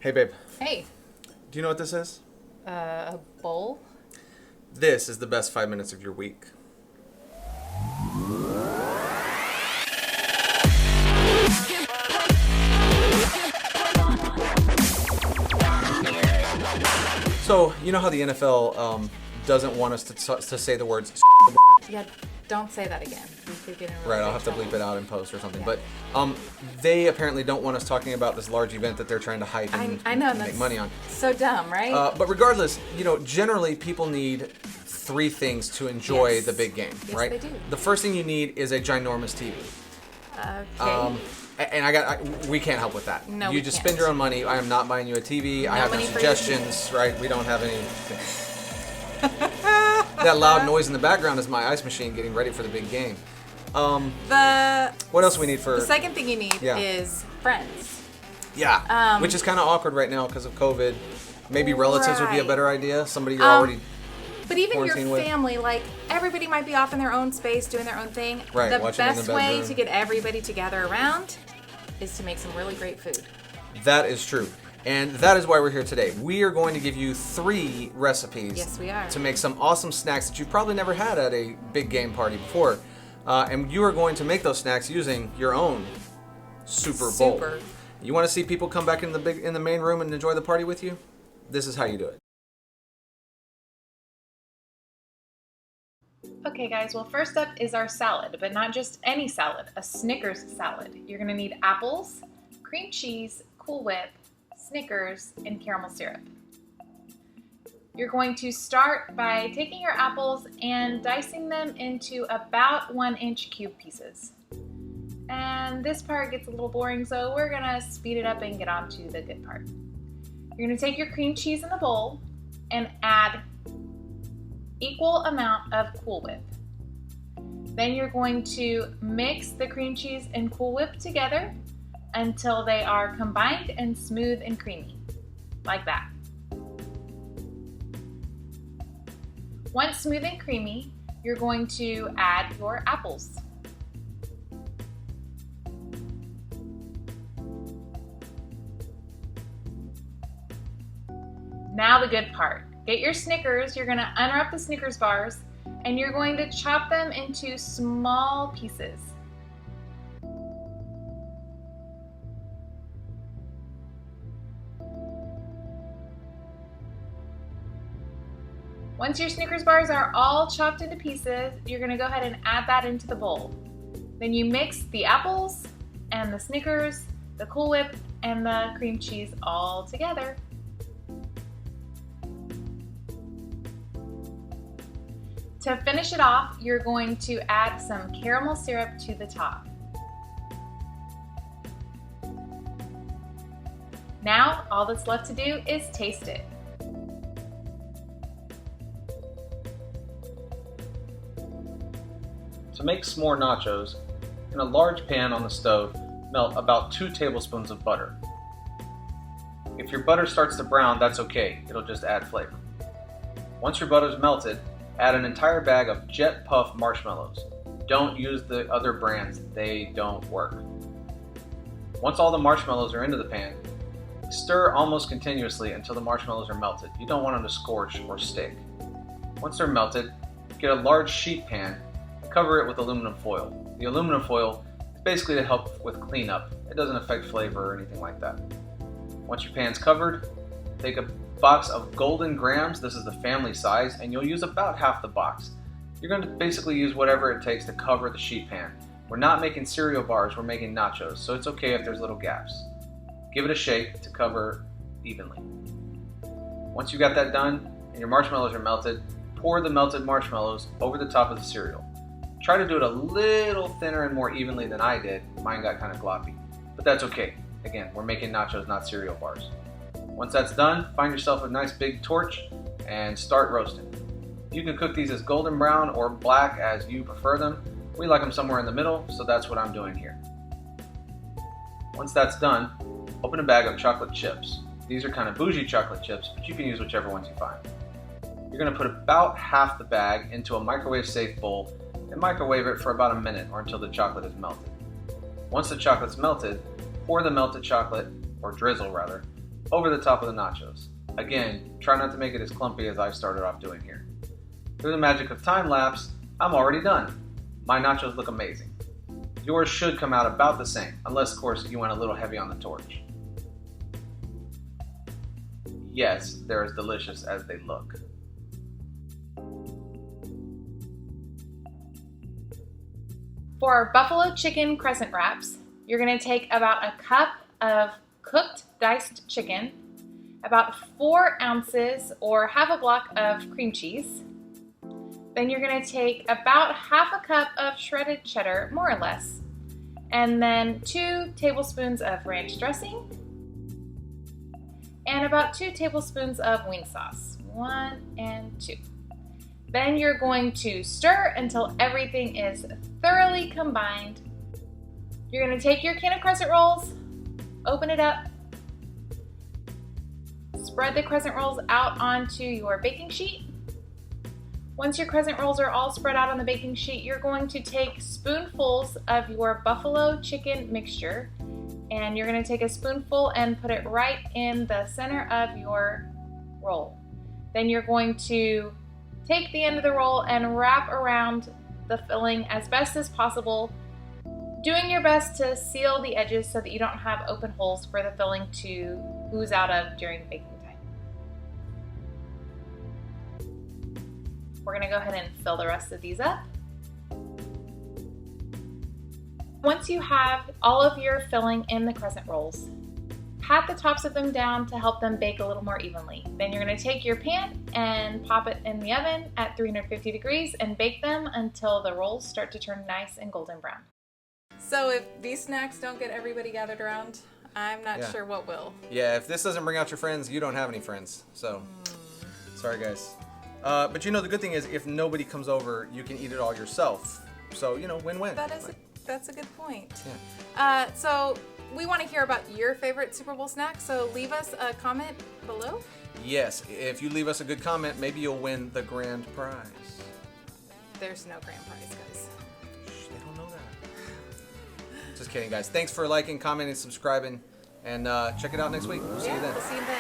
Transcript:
Hey, babe. Hey. Do you know what this is? A bowl? This is the best 5 minutes of your week. So, you know how the NFL doesn't want us to say the words Yeah, don't say that again. We could get in really right, I'll big have to trouble. bleep it out in post or something. Yeah. But they apparently don't want us talking about this large event that they're trying to hype and I know, make that's money on. so dumb, right? But regardless, generally people need three things to enjoy Yes. the big game, Yes, right? they do. The first thing you need is a ginormous TV. Okay. And we can't help with that. No, you we just can't. spend your own money. I am not buying you a TV. I have no money for you. suggestions, right? We don't have any. That loud noise in the background is my ice machine getting ready for the big game. What else do we need for? The second thing you need Yeah. is friends. Yeah, which is kind of awkward right now because of COVID. Maybe relatives would be a Right. better idea. Somebody you're already. But even your Quarantine with. family, like, everybody might be off in their own space doing their own thing. Right, The watching in the best way bedroom. to get everybody together around is to make some really great food. That is true. And that is why we're here today. We are going to give you 3 recipes Yes, we are. to make some awesome snacks that you've probably never had at a big game party before. And you are going to make those snacks using your own Super Bowl. Super. You want to see people come back in the main room and enjoy the party with you? This is how you do it. Okay guys, well first up is our salad, but not just any salad, a Snickers salad. You're gonna need apples, cream cheese, Cool Whip, Snickers, and caramel syrup. You're going to start by taking your apples and dicing them into about 1-inch cube pieces. And this part gets a little boring, so we're gonna speed it up and get on to the good part. You're gonna take your cream cheese in the bowl and add equal amount of Cool Whip. Then you're going to mix the cream cheese and Cool Whip together until they are combined and smooth and creamy, like that. Once smooth and creamy, you're going to add your apples. Now the good part. Get your Snickers, you're gonna unwrap the Snickers bars, and you're going to chop them into small pieces. Once your Snickers bars are all chopped into pieces, you're gonna go ahead and add that into the bowl. Then you mix the apples and the Snickers, the Cool Whip, and the cream cheese all together. To finish it off, you're going to add some caramel syrup to the top. Now, all that's left to do is taste it. To make s'more nachos, in a large pan on the stove, melt about 2 tablespoons of butter. If your butter starts to brown, that's okay. It'll just add flavor. Once your butter's melted, add an entire bag of Jet Puff marshmallows. Don't use the other brands, they don't work. Once all the marshmallows are into the pan, stir almost continuously until the marshmallows are melted. You don't want them to scorch or stick. Once they're melted, get a large sheet pan and cover it with aluminum foil. The aluminum foil is basically to help with cleanup. It doesn't affect flavor or anything like that. Once your pan's covered, take a box of Golden Grams. This is the family size, and you'll use about half the box. You're going to basically use whatever it takes to cover the sheet pan. We're not making cereal bars, we're making nachos, so it's okay if there's little gaps. Give it a shake to cover evenly. Once you got that done and your marshmallows are melted, pour the melted marshmallows over the top of the cereal. Try to do it a little thinner and more evenly than I did. Mine got kind of gloppy, but that's okay. Again, we're making nachos, not cereal bars. Once that's done, find yourself a nice big torch and start roasting. You can cook these as golden brown or black as you prefer them. We like them somewhere in the middle, so that's what I'm doing here. Once that's done, open a bag of chocolate chips. These are kind of bougie chocolate chips, but you can use whichever ones you find. You're going to put about half the bag into a microwave-safe bowl and microwave it for about a minute or until the chocolate is melted. Once the chocolate's melted, pour the melted chocolate, or drizzle rather, over the top of the nachos. Again, try not to make it as clumpy as I started off doing here. Through the magic of time lapse, I'm already done. My nachos look amazing. Yours should come out about the same, unless of course you went a little heavy on the torch. Yes, they're as delicious as they look. For our buffalo chicken crescent wraps, you're going to take about a cup of cooked diced chicken, about 4 ounces or half a block of cream cheese. Then you're going to take about half a cup of shredded cheddar, more or less, and then 2 tablespoons of ranch dressing, and about 2 tablespoons of wing sauce, 1 and 2. Then you're going to stir until everything is thoroughly combined. You're going to take your can of crescent rolls, open it up, spread the crescent rolls out onto your baking sheet. Once your crescent rolls are all spread out on the baking sheet, you're going to take spoonfuls of your buffalo chicken mixture, and you're going to take a spoonful and put it right in the center of your roll. Then you're going to take the end of the roll and wrap around the filling as best as possible, doing your best to seal the edges so that you don't have open holes for the filling to ooze out of during baking time. We're going to go ahead and fill the rest of these up. Once you have all of your filling in the crescent rolls, pat the tops of them down to help them bake a little more evenly. Then you're going to take your pan and pop it in the oven at 350 degrees and bake them until the rolls start to turn nice and golden brown. So if these snacks don't get everybody gathered around, I'm not sure what will. Yeah, if this doesn't bring out your friends, you don't have any friends. So, sorry guys. But you know, the good thing is if nobody comes over, you can eat it all yourself. So, you know, win-win. That's a good point. Yeah. So we want to hear about your favorite Super Bowl snack, so leave us a comment below. Yes, if you leave us a good comment, maybe you'll win the grand prize. There's no grand prize, guys. Shh, they don't know that. Just kidding, guys. Thanks for liking, commenting, subscribing, and check it out next week. We'll see you then. We'll see you then.